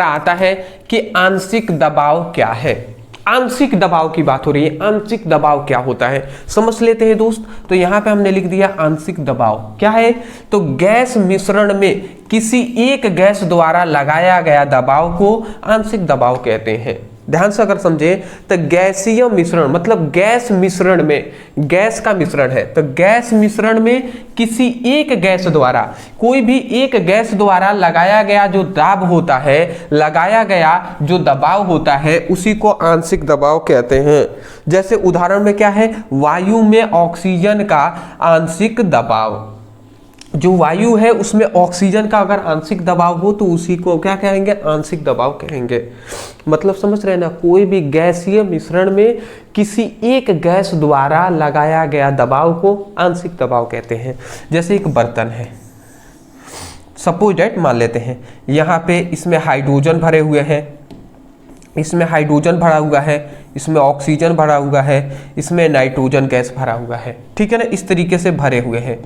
आता है कि आंशिक दबाव क्या है। आंशिक दबाव की बात हो रही है। आंशिक दबाव क्या होता है समझ लेते हैं दोस्त। तो यहाँ पे हमने लिख दिया आंशिक दबाव क्या है? तो गैस मिश्रण में किसी एक गैस द्वारा लगाया गया दबाव को आंशिक दबाव कहते हैं। ध्यान से अगर समझे तो गैसीय मिश्रण मतलब गैस मिश्रण में, गैस का मिश्रण है, तो गैस मिश्रण में किसी एक गैस द्वारा, कोई भी एक गैस द्वारा लगाया गया जो दाब होता है, लगाया गया जो दबाव होता है, उसी को आंशिक दबाव कहते हैं। जैसे उदाहरण में क्या है? वायु में ऑक्सीजन का आंशिक दबाव, जो वायु है उसमें ऑक्सीजन का अगर आंशिक दबाव हो तो उसी को क्या कहेंगे? आंशिक दबाव कहेंगे। मतलब समझ रहे हैं ना, कोई भी गैसीय मिश्रण में किसी एक गैस द्वारा लगाया गया दबाव को आंशिक दबाव कहते हैं। जैसे एक बर्तन है, सपोज दैट मान लेते हैं यहाँ पे इसमें हाइड्रोजन भरे हुए हैं, इसमें हाइड्रोजन भरा हुआ है, इसमें ऑक्सीजन भरा हुआ है, इसमें नाइट्रोजन गैस भरा हुआ है, ठीक है ना। इस तरीके से भरे हुए हैं।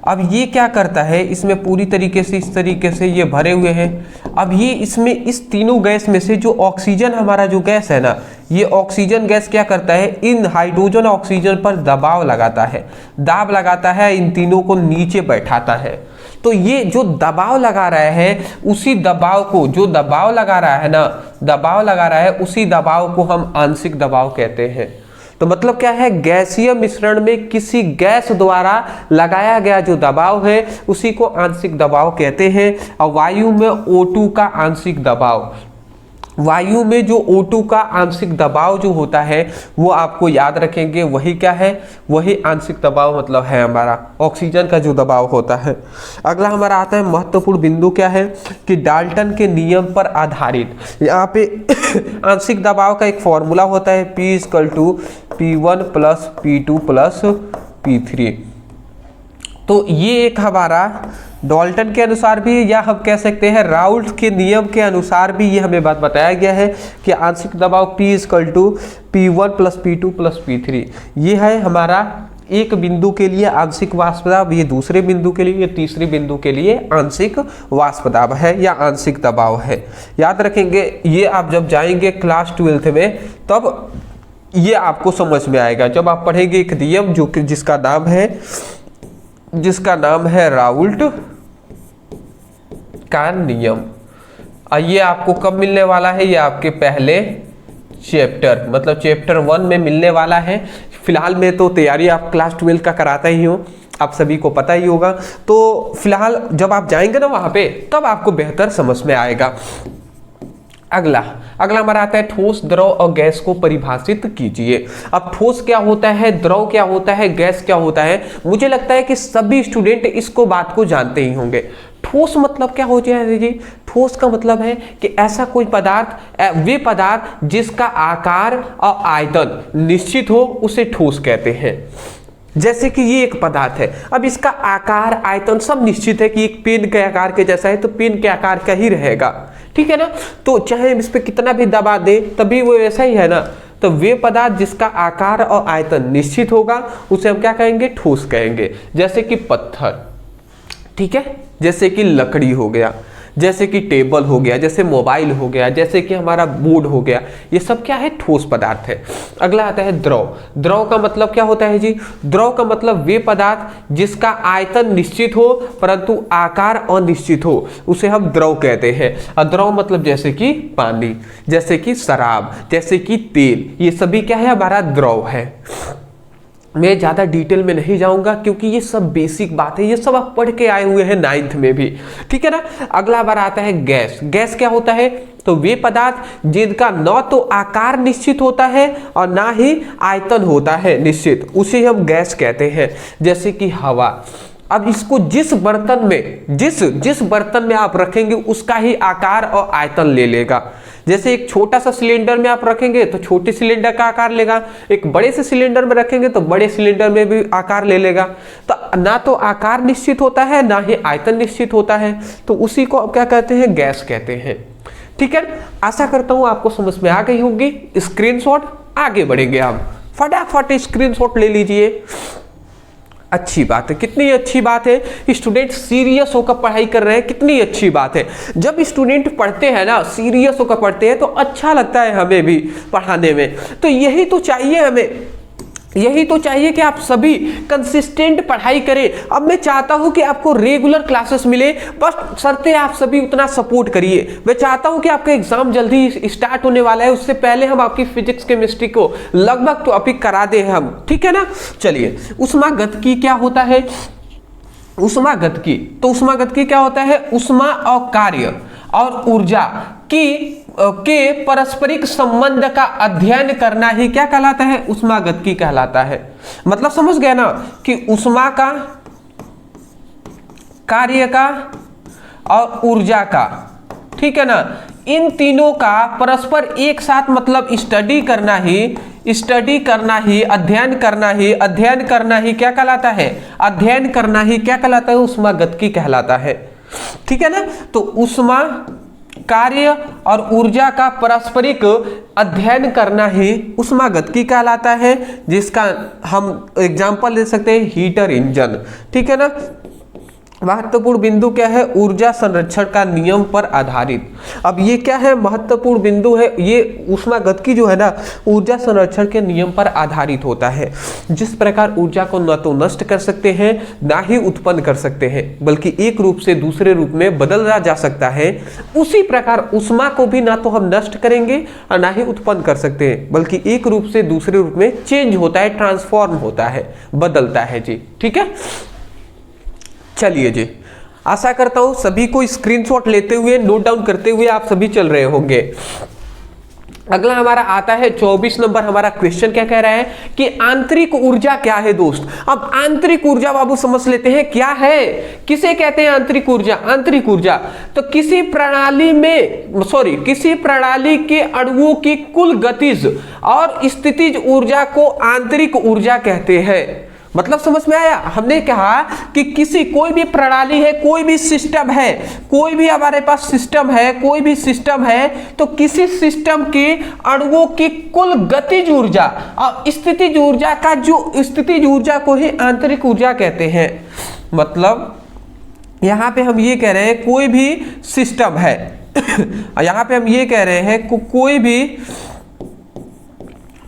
अब ये क्या करता है? इसमें पूरी तरीके से इस तरीके से ये भरे हुए हैं। अब ये इसमें इस तीनों गैस में से जो ऑक्सीजन हमारा जो गैस है ना, ये ऑक्सीजन गैस क्या करता है? इन हाइड्रोजन ऑक्सीजन पर दबाव लगाता है, दाब लगाता है, इन तीनों को नीचे बैठाता है। तो ये जो दबाव लगा रहा है, उसी दबाव को, जो दबाव लगा रहा है ना, दबाव लगा रहा है, उसी दबाव को हम आंशिक दबाव कहते हैं। तो मतलब क्या है, गैसीय मिश्रण में किसी गैस द्वारा लगाया गया जो दबाव है उसी को आंशिक दबाव कहते हैं। और वायु में O2 का आंशिक दबाव, वायु में जो O2 का आंशिक दबाव जो होता है वो आपको याद रखेंगे, वही क्या है, वही आंशिक दबाव मतलब है हमारा ऑक्सीजन का जो दबाव होता है। अगला हमारा आता है महत्वपूर्ण बिंदु क्या है कि डाल्टन के नियम पर आधारित, यहाँ पे आंशिक दबाव का एक फॉर्मूला होता है P = P1 + P2 + P3। तो ये एक हमारा डाल्टन के अनुसार भी, या हम कह सकते हैं राउल्ट के नियम के अनुसार भी ये हमें बात बताया गया है कि आंशिक दबाव P = P1 + P2 + P3। ये है हमारा एक बिंदु के लिए आंशिक वाष्प दाब, ये दूसरे बिंदु के लिए, ये तीसरे बिंदु के लिए आंशिक वाष्प दाब है या आंशिक दबाव है। याद रखेंगे, ये आप जब जाएंगे क्लास 12th में तब ये आपको समझ में आएगा, जब आप पढ़ेंगे एक नियम जो कि जिसका नाम है राउल्ट का नियम। ये आपको कब मिलने वाला है, ये आपके पहले चैप्टर मतलब चैप्टर 1 में मिलने वाला है। फिलहाल में तो तैयारी आप क्लास 12 का कराता ही हो, आप सभी को पता ही होगा। तो फिलहाल जब आप जाएंगे ना वहां पे तब आपको बेहतर समझ में आएगा। अगला हमारा आता है ठोस, द्रव और गैस को परिभाषित कीजिए। अब ठोस क्या होता है, द्रव क्या होता है, गैस क्या होता है, मुझे लगता है कि सभी स्टूडेंट इसको बात को जानते ही होंगे। ठोस मतलब क्या हो जाए जी, ठोस का मतलब है कि ऐसा कोई पदार्थ, वे पदार्थ जिसका आकार और आयतन निश्चित हो उसे ठोस कहते हैं। जैसे कि ये एक पदार्थ है, अब इसका आकार आयतन सब निश्चित है कि एक पेन के आकार के जैसा है तो पेन के आकार का ही रहेगा, ठीक है ना। तो चाहे हम इस पर कितना भी दबा दे तभी वो वैसा ही है ना। तो वे पदार्थ जिसका आकार और आयतन निश्चित होगा उसे हम क्या कहेंगे, ठोस कहेंगे। जैसे कि पत्थर, ठीक है, जैसे कि लकड़ी हो गया, जैसे कि टेबल हो गया, जैसे मोबाइल हो गया, जैसे कि हमारा बोर्ड हो गया, ये सब क्या है, ठोस पदार्थ है। अगला आता है द्रव। द्रव का मतलब क्या होता है जी, द्रव का मतलब वे पदार्थ जिसका आयतन निश्चित हो परंतु आकार अनिश्चित हो उसे हम द्रव कहते हैं। और द्रव मतलब जैसे कि पानी, जैसे कि शराब, जैसे कि तेल, ये सभी क्या है, हमारा द्रव है। मैं ज़्यादा डिटेल में नहीं जाऊंगा क्योंकि ये सब बेसिक बात है, ये सब आप पढ़ के आए हुए हैं 9th में भी, ठीक है ना। अगला बार आता है गैस। गैस क्या होता है, तो वे पदार्थ जिनका न तो आकार निश्चित होता है और ना ही आयतन होता है निश्चित, उसे हम गैस कहते हैं। जैसे कि हवा, अब इसको जिस बर्तन में आप रखेंगे उसका ही आकार और आयतन ले लेगा। जैसे एक छोटा सा सिलेंडर में आप रखेंगे तो छोटे सिलेंडर का आकार लेगा, एक बड़े से सिलेंडर में रखेंगे तो बड़े सिलेंडर में भी आकार ले लेगा। तो ना तो आकार निश्चित होता है ना ही आयतन निश्चित होता है, तो उसी को क्या कहते हैं, गैस कहते हैं, ठीक है। आशा करता हूं आपको समझ में आ गई होगी। स्क्रीनशॉट, आगे बढ़ेंगे हम, फटाफट स्क्रीनशॉट ले लीजिए। अच्छी बात है, कितनी अच्छी बात है, स्टूडेंट सीरियस होकर पढ़ाई कर रहे हैं, कितनी अच्छी बात है। जब स्टूडेंट पढ़ते हैं ना, सीरियस होकर पढ़ते हैं तो अच्छा लगता है हमें भी पढ़ाने में। तो यही तो चाहिए हमें, यही तो चाहिए कि आप सभी कंसिस्टेंट पढ़ाई करें। अब मैं चाहता हूं कि आपको रेगुलर क्लासेस मिले, बस शर्तें आप सभी उतना सपोर्ट करिए। मैं चाहता हूं कि आपका एग्जाम जल्दी स्टार्ट होने वाला है, उससे पहले हम आपकी फिजिक्स केमिस्ट्री को लगभग टॉपिक करा दें हम, ठीक है ना। चलिए, ऊष्मागतिकी क्या होता है, ऊष्मागतिकी, तो ऊष्मागतिकी क्या होता है, ऊष्मा और कार्य और ऊर्जा के पारस्परिक संबंध का अध्ययन करना ही क्या कहलाता है, ऊष्मागतिकी कहलाता है। मतलब समझ गए ना कि ऊष्मा का, कार्य का और ऊर्जा का, ठीक है ना, इन तीनों का परस्पर एक साथ मतलब स्टडी करना ही, अध्ययन करना ही क्या कहलाता है, अध्ययन करना ही क्या कहलाता है, ऊष्मागतिकी कहलाता है, ठीक है ना। तो ऊष्मा, कार्य और ऊर्जा का पारस्परिक अध्ययन करना ही ऊष्मागतिकी कहलाता है, जिसका हम एग्जांपल ले सकते हैं हीटर इंजन, ठीक है ना। महत्वपूर्ण बिंदु क्या है? ऊर्जा संरक्षण का नियम पर आधारित। अब ये क्या है? महत्वपूर्ण बिंदु है, ये ऊष्मागतिकी जो है ना, ऊर्जा संरक्षण के नियम पर आधारित होता है। जिस प्रकार ऊर्जा को न तो नष्ट कर सकते हैं ना ही उत्पन्न कर सकते हैं, बल्कि एक रूप से दूसरे रूप में बदला जा सकता है, उसी प्रकार ऊष्मा को भी ना तो हम नष्ट करेंगे और ना ही उत्पन्न कर सकते हैं, बल्कि एक रूप से दूसरे रूप में चेंज होता है, ट्रांसफॉर्म होता है, बदलता है जी। ठीक है, चलिए जी, आशा करता हूं सभी को स्क्रीनशॉट लेते हुए, नोट डाउन करते हुए आप सभी चल रहे होंगे। अगला हमारा आता है 24 नंबर। हमारा क्वेश्चन क्या कह रहा है कि आंतरिक ऊर्जा क्या है दोस्त। अब आंतरिक ऊर्जा बाबू समझ लेते हैं क्या है, किसे कहते हैं आंतरिक ऊर्जा। आंतरिक ऊर्जा तो किसी प्रणाली के अणुओं की कुल गतिज और स्थितिज ऊर्जा को आंतरिक ऊर्जा कहते हैं। मतलब समझ में आया? हमने कहा कि कोई भी प्रणाली है, कोई भी सिस्टम है, कोई भी हमारे पास सिस्टम है, कोई भी सिस्टम है, तो किसी सिस्टम के अणुओं की कुल गतिज ऊर्जा और स्थितिज ऊर्जा का जो स्थितिज ऊर्जा को ही आंतरिक ऊर्जा कहते हैं। मतलब यहां पे हम ये कह रहे हैं कोई भी सिस्टम है यहां पे हम ये कह रहे हैं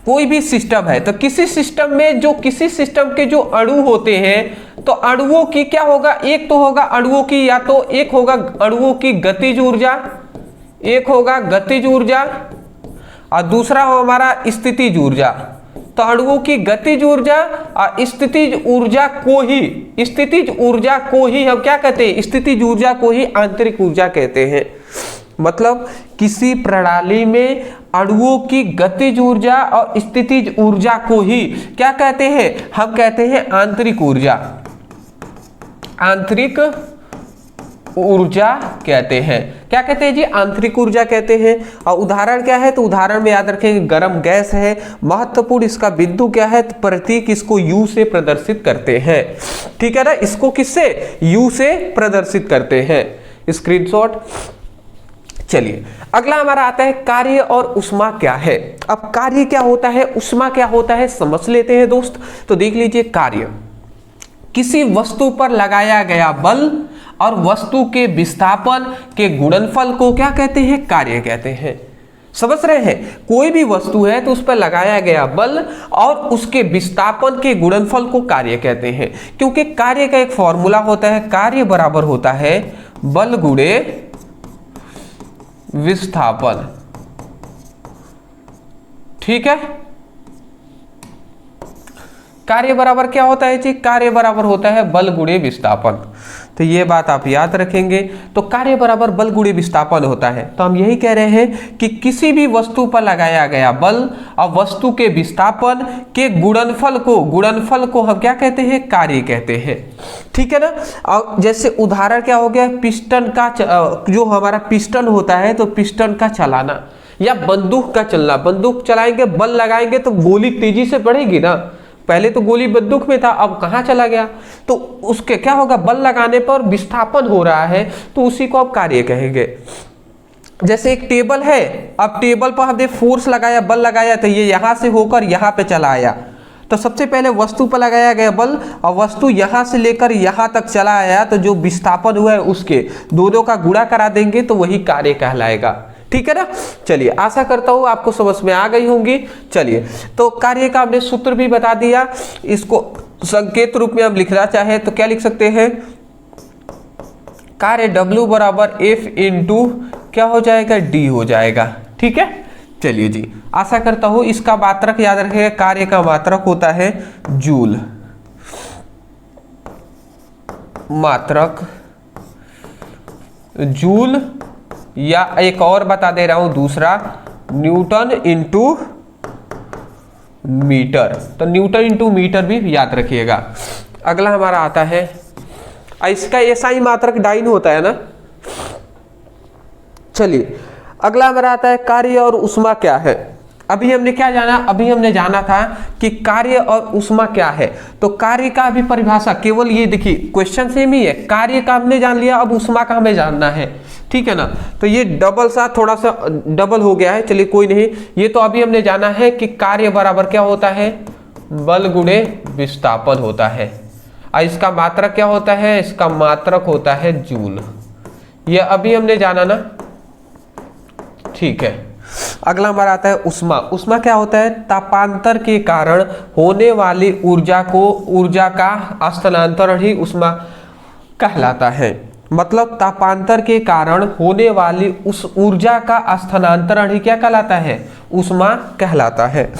कोई भी सिस्टम है, तो किसी सिस्टम में किसी सिस्टम के जो अणु होते हैं, तो अणुओं की क्या होगा? एक तो होगा अणुओं की, या तो एक होगा अणुओं की गतिज ऊर्जा, एक होगा गतिज ऊर्जा और दूसरा हो हमारा स्थितिज ऊर्जा। तो अणुओं की गतिज ऊर्जा और स्थितिज ऊर्जा को ही हम क्या कहते हैं? स्थितिज ऊर्जा को ही आंतरिक ऊर्जा कहते हैं। मतलब किसी प्रणाली में अणुओं की गतिज ऊर्जा और स्थितिज ऊर्जा को ही क्या कहते हैं? हम कहते हैं आंतरिक ऊर्जा। आंतरिक ऊर्जा कहते हैं। क्या कहते हैं जी? आंतरिक ऊर्जा कहते हैं। और उदाहरण क्या है? तो उदाहरण में याद रखेंगे गर्म गैस है। महत्वपूर्ण इसका बिंदु क्या है? तो प्रतीक इसको U से प्रदर्शित करते हैं। ठीक है ना, इसको किससे? U से प्रदर्शित करते हैं। स्क्रीनशॉट। चलिए अगला हमारा आता है कार्य और ऊष्मा क्या है। अब कार्य क्या होता है, ऊष्मा क्या होता है, समझ लेते हैं दोस्त। तो देख लीजिए, कार्य किसी वस्तु पर लगाया गया बल और वस्तु के विस्थापन के गुणनफल को क्या कहते हैं? कार्य कहते हैं। समझ रहे हैं? कोई भी वस्तु है तो उस पर लगाया गया बल और उसके विस्थापन के गुणनफल को कार्य कहते हैं। क्योंकि कार्य का एक फॉर्मूला होता है, कार्य बराबर होता है बल गुणे विस्थापन। ठीक है, कार्य बराबर क्या होता है जी? कार्य बराबर होता है बल गुणे विस्थापन। तो ये बात आप याद रखेंगे। तो कार्य बराबर बल गुणे विस्थापन होता है। तो हम यही कह रहे हैं कि किसी भी वस्तु पर लगाया गया बल और वस्तु के विस्थापन के गुणनफल को हम क्या कहते हैं? कार्य कहते हैं। ठीक है ना। और जैसे उदाहरण क्या हो गया? पिस्टन का जो हमारा पिस्टन होता है, तो पिस्टन का चलाना या बंदूक का चलना। बंदूक चलाएंगे, बल लगाएंगे तो गोली तेजी से बढ़ेगी ना। पहले तो गोली बंदूक में था, अब कहाँ चला गया? तो उसके क्या होगा? बल लगाने पर विस्थापन हो रहा है, तो उसी को आप कार्य कहेंगे। जैसे एक टेबल है, अब टेबल पर हमने फोर्स लगाया, बल लगाया, तो ये यहां से होकर यहां पे चला आया। तो सबसे पहले वस्तु पर लगाया गया बल और वस्तु यहां से लेकर यहां तक चला आया, तो जो विस्थापन हुआ है उसके दोनों का गुणा करा देंगे तो वही कार्य कहलाएगा। ठीक है ना। चलिए, आशा करता हूं आपको समझ में आ गई होंगी। चलिए, तो कार्य का हमने सूत्र भी बता दिया। इसको संकेत रूप में हम लिखना चाहे तो क्या लिख सकते हैं? कार्य W बराबर F इंटू क्या हो जाएगा? D हो जाएगा। ठीक है। चलिए जी, आशा करता हूं इसका मात्रक याद रखिएगा। कार्य का मात्रक होता है जूल। मात्रक जूल, या एक और बता दे रहा हूं दूसरा, न्यूटन इंटू मीटर। तो न्यूटन इंटू मीटर भी याद रखिएगा। अगला हमारा आता है, इसका ऐसा ही मात्रक डाइन होता है ना। चलिए, अगला हमारा आता है कार्य और ऊष्मा क्या है। अभी हमने क्या जाना? अभी हमने जाना था कि कार्य और ऊष्मा क्या है। तो कार्य का भी परिभाषा केवल ये देखिए, क्वेश्चन सेम ही है। कार्य का हमने जान लिया, अब ऊष्मा का हमें जानना है। ठीक है ना। तो ये डबल सा थोड़ा सा डबल हो गया है, चलिए कोई नहीं। ये तो अभी हमने जाना है कि कार्य बराबर क्या होता है? बल गुणे विस्थापन होता है। और इसका मात्रक क्या होता है, इसका मात्रक होता है जूल। ये अभी हमने जाना ना, ठीक है। अगला हमारा आता है उष्मा। उष्मा क्या होता है, तापांतर के कारण होने वाली ऊर्जा का स्थानांतरण ही उष्मा कहलाता है। मतलब तापांतर के कारण होने वाली उस ऊर्जा का स्थानांतरण ही क्या कहलाता है, उष्मा कहलाता है।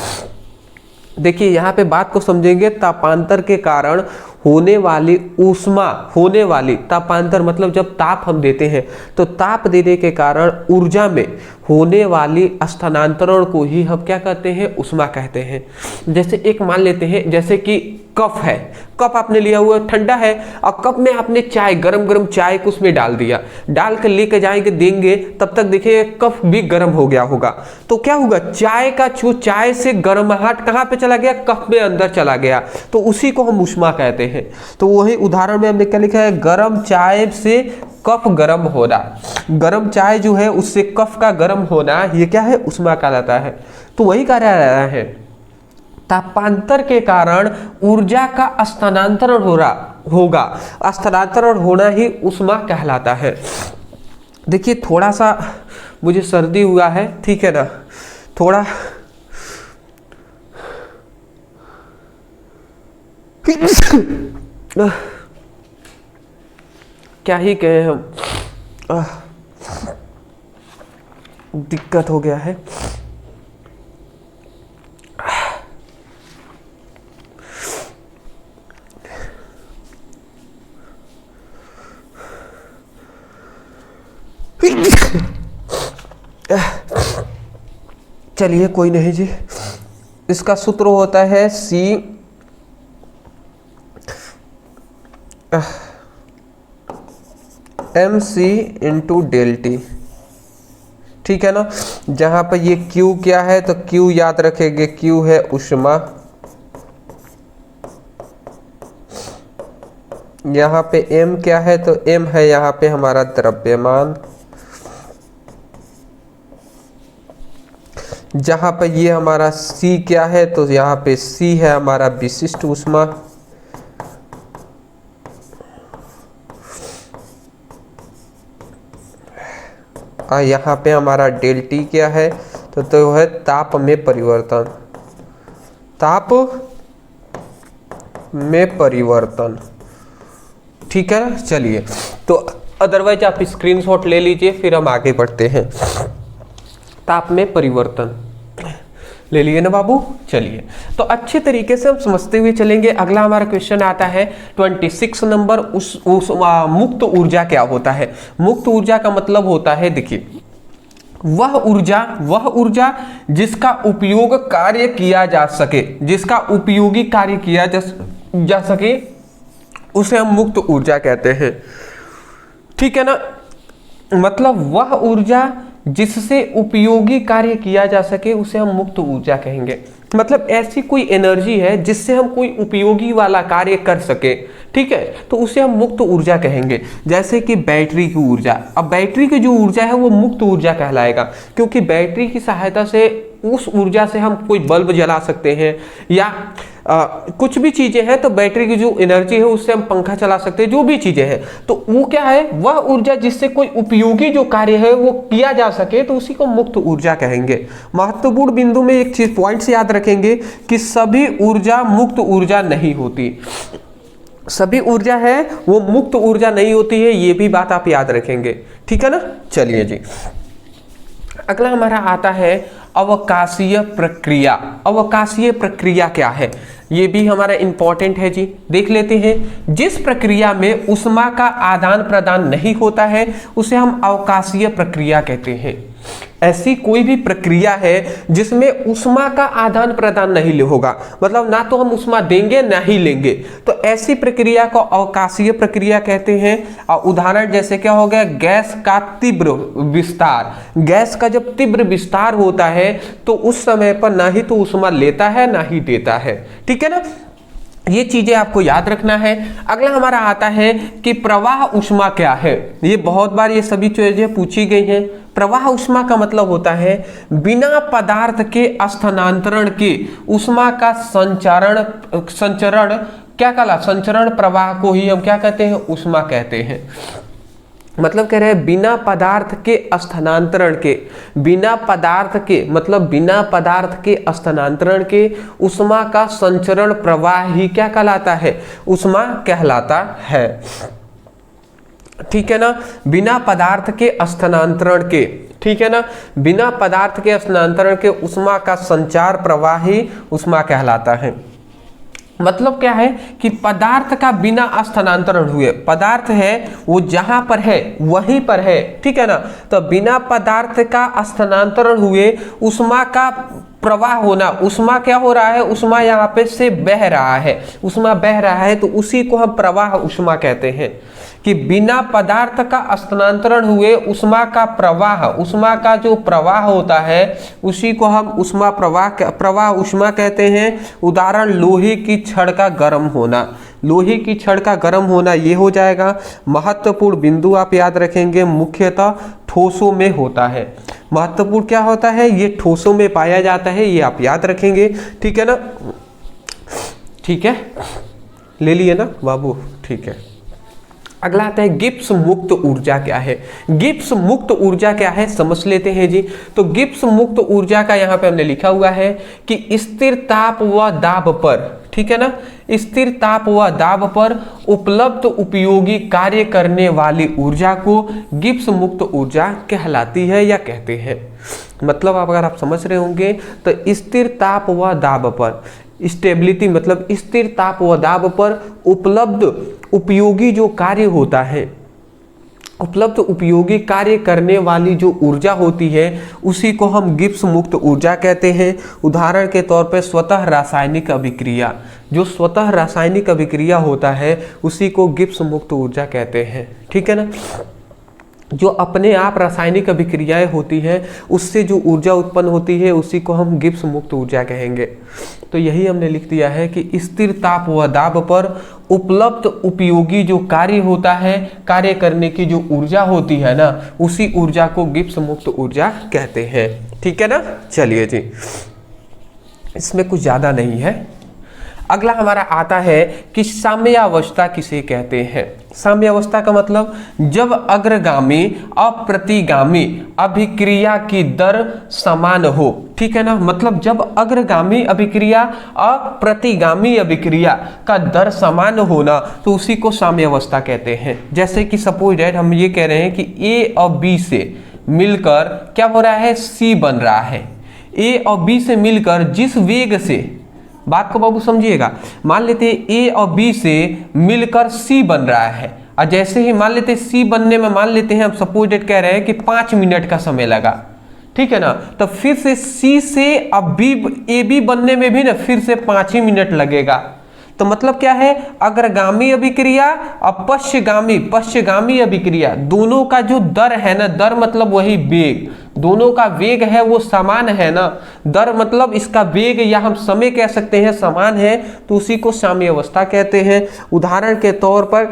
देखिए यहाँ पे बात को समझेंगे, तापांतर के कारण होने वाली ऊष्मा, होने वाली तापांतर मतलब जब ताप हम देते हैं तो ताप देने के कारण ऊर्जा में होने वाली स्थानांतरण को ही हम क्या कहते हैं, ऊष्मा कहते हैं। जैसे एक मान लेते हैं, जैसे कि कप है, कप आपने लिया हुआ ठंडा है और कप में आपने चाय, गरम गरम चाय को उसमें डाल दिया, डाल कर लेके जाएंगे देंगे, तब तक देखिए कप भी गर्म हो गया होगा। तो क्या होगा, चाय का जो चाय से गर्माहट कहाँ पे चला गया, कप में अंदर चला गया, तो उसी को हम ऊष्मा कहते हैं। तो वही उदाहरण में हमने क्या लिखा है, गर्म चाय से कप गर्म होना, गर्म चाय जो है उससे कप का गर्म होना, ये क्या है, ऊष्मा कहलाता है। तो वही कह रहा है, तापांतर के कारण ऊर्जा का स्थानांतरण होगा, स्थानांतरण होना ही ऊष्मा कहलाता है। देखिए थोड़ा सा मुझे सर्दी हुआ है, ठीक है ना, थोड़ा क्या ही कहें हम, दिक्कत हो गया है। चलिए कोई नहीं जी, इसका सूत्र होता है mc इंटू डेल टी, ठीक है ना। जहां पर ये Q क्या है, तो Q याद रखेंगे, Q है ऊष्मा, यहाँ पे M क्या है, तो M है यहाँ पे हमारा द्रव्यमान, जहां पर ये हमारा C क्या है, तो यहाँ पे C है हमारा विशिष्ट ऊष्मा, और यहाँ पे हमारा डेल टी क्या है, तो है ताप में परिवर्तन, ताप में परिवर्तन, ठीक है ना। चलिए तो अदरवाइज आप स्क्रीनशॉट ले लीजिए, फिर हम आगे बढ़ते हैं। ताप में परिवर्तन ले लिए ना बाबू। चलिए तो अच्छे तरीके से हम समझते हुए चलेंगे। अगला हमारा क्वेश्चन आता है 26 नंबर, मुक्त ऊर्जा क्या होता है। मुक्त ऊर्जा का मतलब होता है, देखिए वह ऊर्जा जिसका उपयोग कार्य किया जा सके, जिसका उपयोगी कार्य किया जा सके, उसे हम मुक्त ऊर्जा कहते हैं, ठीक है ना। मतलब वह ऊर्जा जिससे उपयोगी कार्य किया जा सके उसे हम मुक्त ऊर्जा कहेंगे। मतलब ऐसी कोई एनर्जी है जिससे हम कोई उपयोगी वाला कार्य कर सके, ठीक है, तो उसे हम मुक्त ऊर्जा कहेंगे। जैसे कि बैटरी की ऊर्जा, अब बैटरी की जो ऊर्जा है वो मुक्त ऊर्जा कहलाएगा, क्योंकि बैटरी की सहायता से, उस ऊर्जा से हम कोई बल्ब जला सकते हैं या कुछ भी चीजें हैं, तो बैटरी की जो एनर्जी है उससे हम पंखा चला सकते हैं, जो भी चीजें हैं, तो वो क्या है, वह ऊर्जा जिससे कोई उपयोगी जो कार्य है वो किया जा सके, तो उसी को मुक्त ऊर्जा कहेंगे। महत्वपूर्ण बिंदु में एक चीज पॉइंट से याद रखेंगे कि सभी ऊर्जा मुक्त ऊर्जा नहीं होती, सभी ऊर्जा है वो मुक्त ऊर्जा नहीं होती है, ये भी बात आप याद रखेंगे, ठीक है ना। चलिए जी, अगला हमारा आता है अवकाशीय प्रक्रिया। अवकाशीय प्रक्रिया क्या है, ये भी हमारा इंपॉर्टेंट है जी, देख लेते हैं। जिस प्रक्रिया में ऊष्मा का आदान प्रदान नहीं होता है उसे हम अवकाशीय प्रक्रिया कहते हैं। ऐसी कोई भी प्रक्रिया है जिसमें ऊष्मा का आदान प्रदान नहीं होगा, मतलब ना तो हम ऊष्मा देंगे ना ही लेंगे, तो ऐसी प्रक्रिया को अवकाशीय प्रक्रिया कहते हैं। और उदाहरण जैसे क्या हो गया, गैस का तीव्र विस्तार। गैस का जब तीव्र विस्तार होता है तो उस समय पर ना ही तो ऊष्मा लेता है ना ही देता है, ठीक है ना। ये चीजें आपको याद रखना है। अगला हमारा आता है कि प्रवाह ऊष्मा क्या है। ये बहुत बार ये सभी चीजें पूछी गई हैं। प्रवाह ऊष्मा का मतलब होता है बिना पदार्थ के स्थानांतरण के ऊष्मा का संचरण क्या कहला, संचरण प्रवाह को ही हम क्या कहते हैं, ऊष्मा कहते हैं। मतलब कह रहे हैं बिना पदार्थ के स्थानांतरण के, बिना पदार्थ के मतलब बिना पदार्थ के स्थानांतरण के ऊष्मा का संचरण प्रवाह ही क्या कहलाता है, ऊष्मा कहलाता है। ठीक है ना, बिना पदार्थ के स्थानांतरण के, ठीक है ना, बिना पदार्थ के स्थानांतरण के ऊष्मा का संचार प्रवाह ही ऊष्मा कहलाता है। मतलब क्या है कि पदार्थ का बिना स्थानांतरण हुए, पदार्थ है वो जहां पर है वहीं पर है, ठीक है ना, तो बिना पदार्थ का स्थानांतरण हुए ऊष्मा का प्रवाह होना, ऊष्मा क्या हो रहा है, ऊष्मा यहाँ पे से बह रहा है, ऊष्मा बह रहा है, तो उसी को हम प्रवाह ऊष्मा कहते हैं। कि बिना पदार्थ का स्थानांतरण हुए ऊष्मा का प्रवाह, ऊष्मा का जो प्रवाह होता है उसी को हम ऊष्मा प्रवाह ऊष्मा कहते हैं। उदाहरण लोहे की छड़ का गर्म होना, लोहे की छड़ का गर्म होना ये हो जाएगा। महत्वपूर्ण बिंदु आप याद रखेंगे, मुख्यतः ठोसों में होता है। महत्वपूर्ण क्या होता है, ये ठोसों में पाया जाता है, ये आप याद रखेंगे, ठीक है ना। ठीक है, ले लिए ना बाबू, ठीक है। अगला आता है गिब्स मुक्त ऊर्जा क्या है। गिब्स मुक्त ऊर्जा क्या है समझ लेते हैं जी। तो गिब्स मुक्त ऊर्जा का यहाँ पे हमने लिखा हुआ है कि स्थिर ताप व दाब पर, ठीक है ना, स्थिर ताप व दाब पर उपलब्ध उपयोगी कार्य करने वाली ऊर्जा को गिब्स मुक्त ऊर्जा कहलाती है या कहते हैं। मतलब अगर आप समझ रहे होंगे तो स्थिर ताप व दाब पर, स्टेबिलिटी मतलब स्थिर ताप व दाब पर उपलब्ध उपयोगी जो कार्य होता है, उपलब्ध उपयोगी कार्य करने वाली जो ऊर्जा होती है उसी को हम गिब्स मुक्त ऊर्जा कहते हैं। उदाहरण के तौर पर स्वतः रासायनिक अभिक्रिया, जो स्वतः रासायनिक अभिक्रिया होता है उसी को गिब्स मुक्त ऊर्जा कहते हैं, ठीक है ना। जो अपने आप रासायनिक अभिक्रियाएं होती हैं उससे जो ऊर्जा उत्पन्न होती है उसी को हम गिब्स मुक्त ऊर्जा कहेंगे। तो यही हमने लिख दिया है कि स्थिर ताप व दाब पर उपलब्ध उपयोगी जो कार्य होता है, कार्य करने की जो ऊर्जा होती है ना, उसी ऊर्जा को गिब्स मुक्त ऊर्जा कहते हैं, ठीक है ना। चलिए जी, इसमें कुछ ज़्यादा नहीं है। अगला हमारा आता है कि साम्यावस्था किसे कहते हैं। साम्यावस्था का मतलब जब अग्रगामी अप्रतिगामी अभिक्रिया की दर समान हो, ठीक है ना। मतलब जब अग्रगामी अभिक्रिया अप्रतिगामी अभिक्रिया का दर समान होना तो उसी को साम्यावस्था कहते हैं। जैसे कि सपोज दैट हम ये कह रहे हैं कि ए और बी से मिलकर क्या हो रहा है, सी बन रहा है। ए और बी से मिलकर जिस वेग से, बात को बाबू समझिएगा, मान लेते हैं ए और बी से मिलकर सी बन रहा है, और जैसे ही मान लेते हैं सी बनने में, मान लेते हैं हम सपोज डेट कह रहे हैं कि 5 मिनट का समय लगा, ठीक है ना, तो फिर से सी से अब बी ए बी बनने में भी ना फिर से 5 ही मिनट लगेगा। तो मतलब क्या है, अग्रगामी अभिक्रिया और पश्चिगामी अभिक्रिया दोनों का जो दर है ना, दर मतलब वही वेग, दोनों का वेग है वो समान है ना। दर मतलब इसका वेग या हम समय कह सकते हैं समान है, तो उसी को साम्यावस्था कहते हैं। उदाहरण के तौर पर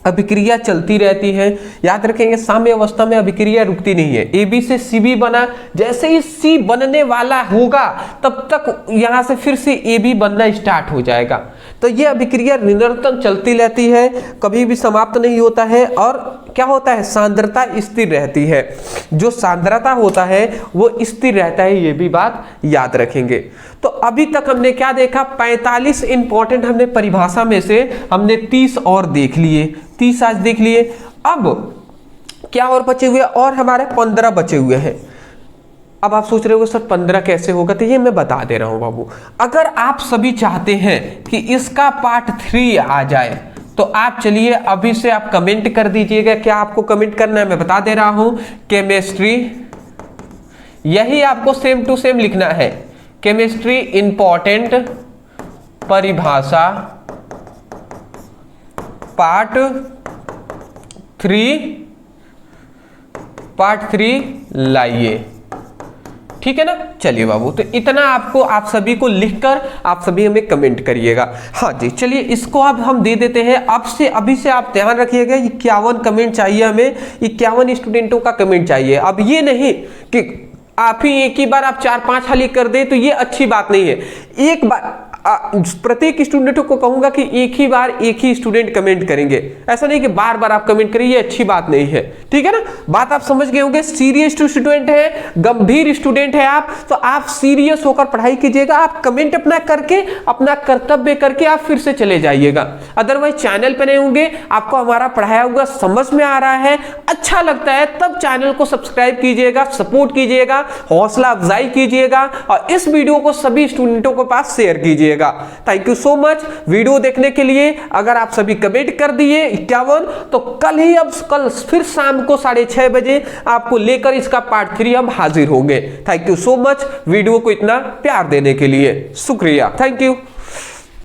अभिक्रिया चलती रहती है, याद रखेंगे साम्यावस्था में अभिक्रिया रुकती नहीं है। ए बी से सी बी बना, जैसे ही सी बनने वाला होगा तब तक यहाँ से फिर से ए बी बनना स्टार्ट हो जाएगा। तो ये अभिक्रिया निरंतर चलती रहती है, कभी भी समाप्त नहीं होता है। और क्या होता है, सांद्रता स्थिर रहती है, जो सांद्रता होता है वो स्थिर रहता है, ये भी बात याद रखेंगे। तो अभी तक हमने क्या देखा, 45 इंपॉर्टेंट हमने परिभाषा में से हमने 30 और देख लिए, 30 आज देख लिए। अब क्या और बचे हुए, और हमारे 15 बचे हुए हैं। अब आप सोच रहे हो सर 15 कैसे होगा, तो ये मैं बता दे रहा हूं बाबू। अगर आप सभी चाहते हैं कि इसका पार्ट 3 आ जाए तो आप चलिए अभी से आप कमेंट कर दीजिएगा। क्या आपको कमेंट करना है, मैं बता दे रहा हूं, केमिस्ट्री, यही आपको सेम टू सेम लिखना है। केमिस्ट्री इंपॉर्टेंट परिभाषा पार्ट 3 लाइए, ठीक है ना। चलिए बाबू, तो इतना आपको, आप सभी को लिखकर आप सभी हमें कमेंट करिएगा। हाँ जी, चलिए इसको अब हम दे देते हैं। अब से अभी से आप ध्यान रखिएगा, 51 कमेंट चाहिए हमें, 51 स्टूडेंटों का कमेंट चाहिए। अब ये नहीं कि आप ही एक ही बार आप 4-5 हाली कर दे, तो ये अच्छी बात नहीं है। एक बार प्रत्येक स्टूडेंट को कहूंगा कि एक ही बार एक ही स्टूडेंट कमेंट करेंगे, ऐसा नहीं कि बार बार आप कमेंट करिए, ये अच्छी बात नहीं है, ठीक है ना। बात आप समझ गए होंगे। सीरियस स्टूडेंट है, गंभीर स्टूडेंट है आप, तो आप सीरियस होकर पढ़ाई कीजिएगा। आप कमेंट अपना करके, अपना कर्तव्य करके आप फिर से चले जाइएगा। अदरवाइज चैनल पे नहीं होंगे, आपको हमारा पढ़ाया हुआ समझ में आ रहा है, अच्छा लगता है, तब चैनल को सब्सक्राइब कीजिएगा, सपोर्ट कीजिएगा, हौसला अफजाई कीजिएगा और इस वीडियो को सभी स्टूडेंटों के पास शेयर कीजिएगा। Thank you so much video देखने के लिए। अगर आप सभी कमेंट कर दिए 51, तो कल फिर शाम को 6:30 बजे आपको लेकर इसका पार्ट 3 हम हाजिर होंगे। Thank you so much video को इतना प्यार देने के लिए, शुक्रिया, थैंक यू।